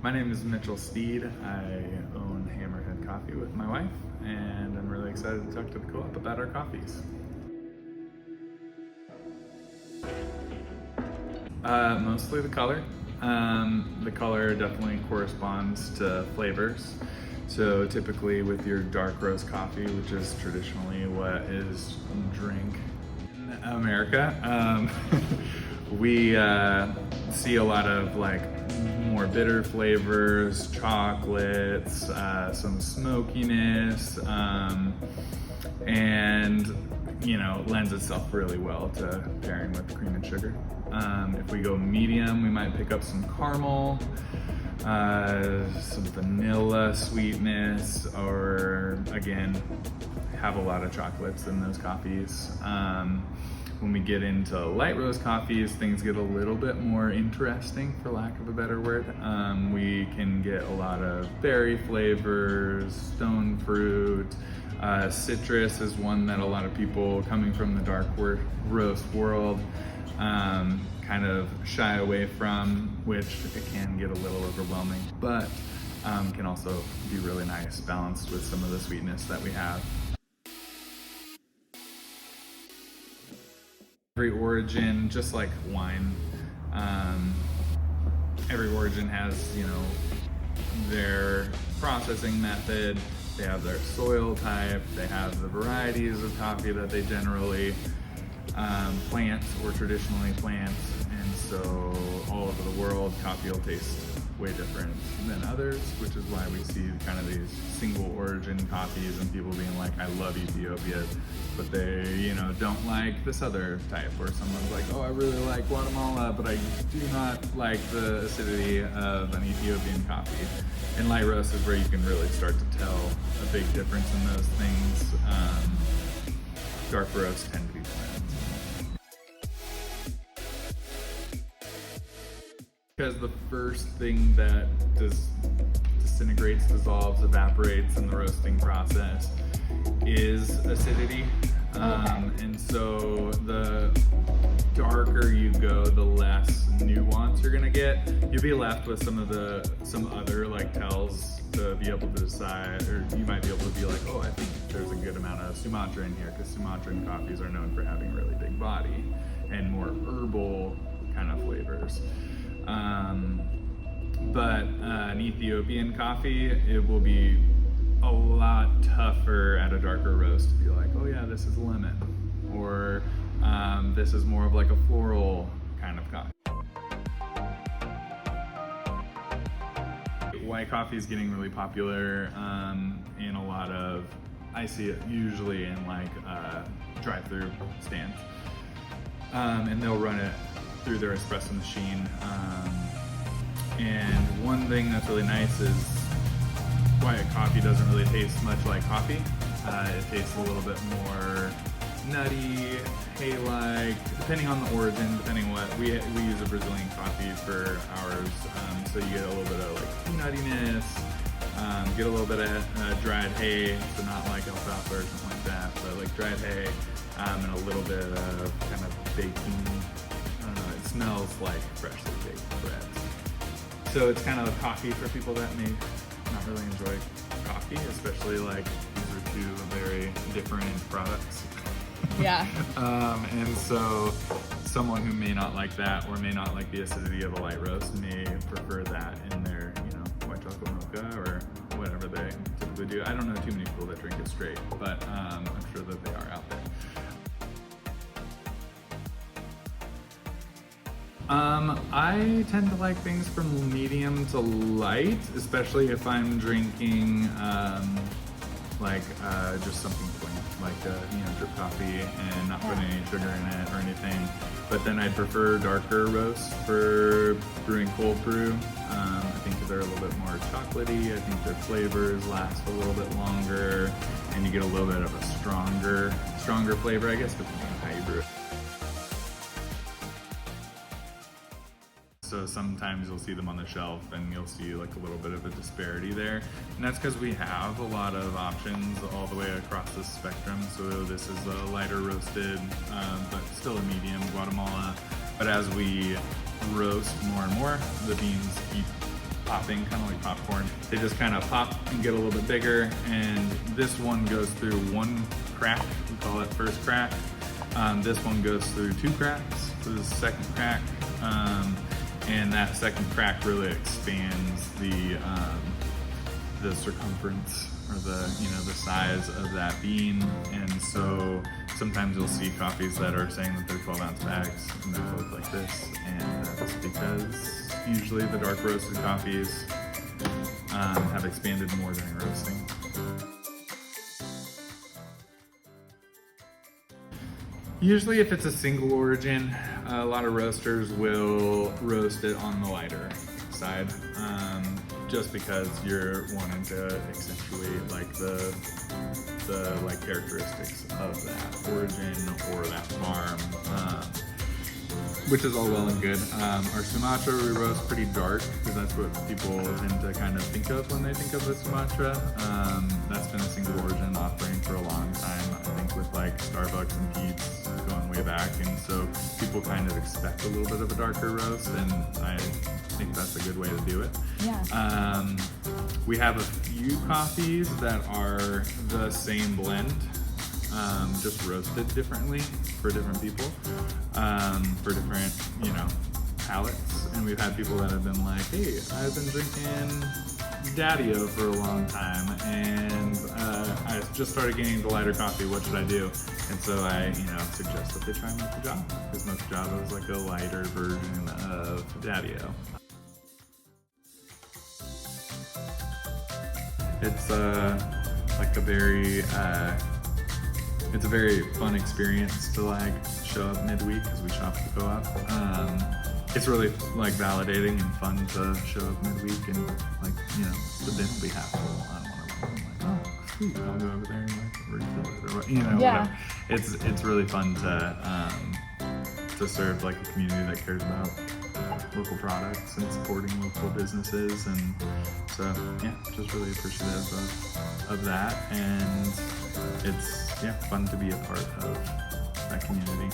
My name is Mitchell Steed. I own Hammerhead Coffee with my wife, and I'm really excited to talk to the co-op about our coffees. Mostly the color. The color definitely corresponds to flavors. So typically with your dark roast coffee, which is traditionally what is drink in America, we see a lot of like more bitter flavors, chocolates, some smokiness, and lends itself really well to pairing with cream and sugar. If we go medium, we might pick up some caramel, some vanilla sweetness, or again, have a lot of chocolates in those coffees. When we get into light roast coffees, things get a little bit more interesting, for lack of a better word. We can get a lot of berry flavors, stone fruit, citrus is one that a lot of people coming from the dark roast world kind of shy away from, which it can get a little overwhelming, but can also be really nice, balanced with some of the sweetness that we have. Every origin, just like wine, every origin has, their processing method, they have their soil type, they have the varieties of coffee that they generally plant or traditionally plant, and so all over the world, coffee will taste way different than others, which is why we see kind of these single origin coffees and people being like, I love Ethiopia, but they, don't like this other type, or someone's like, oh, I really like Guatemala, but I do not like the acidity of an Ethiopian coffee. And light roast is where you can really start to tell a big difference in those things. Dark roasts tend to be blends. Because the first thing that disintegrates, dissolves, evaporates in the roasting process is acidity. And so the darker you go, the less nuance you're gonna get. You'll be left with some other like tells to be able to decide, or you might be able to be like, oh, I think there's a good amount of Sumatra in here, because Sumatran coffees are known for having a really big body and more herbal kind of flavors. But an Ethiopian coffee, it will be a lot tougher at a darker roast to be like, oh yeah, this is lemon, or this is more of like a floral kind of coffee. White coffee is getting really popular in a lot of, I see it usually in like drive-through stands, and they'll run it through their espresso machine. And one thing that's really nice is white coffee doesn't really taste much like coffee. It tastes a little bit more nutty, hay-like, depending on the origin, depending what, we use a Brazilian coffee for ours, so you get a little bit of like nuttiness, get a little bit of dried hay, so not like alfalfa or something like that, but like dried hay, and a little bit of kind of baking. It smells like freshly baked bread. So it's kind of a coffee for people that may not really enjoy coffee, especially like these are two very different products. Yeah. And so someone who may not like that, or may not like the acidity of a light roast, may prefer that in their, white chocolate mocha or whatever they typically do. I don't know too many people that drink it straight, but I'm sure that they are out there. I tend to like things from medium to light, especially if I'm drinking just something plain, like drip coffee, and not putting any sugar in it or anything. But then I'd prefer darker roasts for brewing cold brew. I think they're a little bit more chocolatey. I think their flavors last a little bit longer, and you get a little bit of a stronger flavor, I guess, depending on how you brew it. So sometimes you'll see them on the shelf and you'll see like a little bit of a disparity there. And that's because we have a lot of options all the way across the spectrum. So this is a lighter roasted, but still a medium Guatemala. But as we roast more and more, the beans keep popping, kind of like popcorn. They just kind of pop and get a little bit bigger, and this one goes through one crack. We call it first crack. This one goes through 2 cracks. This is the second crack, and that second crack really expands the circumference, or the size of that bean. And so sometimes you'll see coffees that are saying that they're 12-ounce bags and they look like this, and that's because usually the dark roasted coffees have expanded more during roasting. Usually if it's a single origin, a lot of roasters will roast it on the lighter side, just because you're wanting to accentuate like the characteristics of that origin or that farm, which is all well and good. Our Sumatra we roast pretty dark because that's what people tend to kind of think of when they think of the Sumatra. That's been a single origin offering for a long time, I think, with like Starbucks and Pete's going way back, and so people kind of expect a little bit of a darker roast, and I think that's a good way to do it. Yeah. We have a few coffees that are the same blend, just roasted differently for different people, for different, palates. And we've had people that have been like, hey, I've been drinking Daddy-O for a long time, and I just started getting the lighter coffee, what should I do? And so I, suggest that they try Mocha, because Mocha is like a lighter version of Daddy-O. It's like it's a very fun experience to like show up midweek, because we shop at the co-op. It's really like validating and fun to show up midweek, and like, the bin will be half full on one of them. I'm like, oh, sweet, I'll go over there and like refill it, or whatever. It's really fun to serve like a community that cares about local products and supporting local businesses, and so yeah, just really appreciative of that, and it's fun to be a part of that community.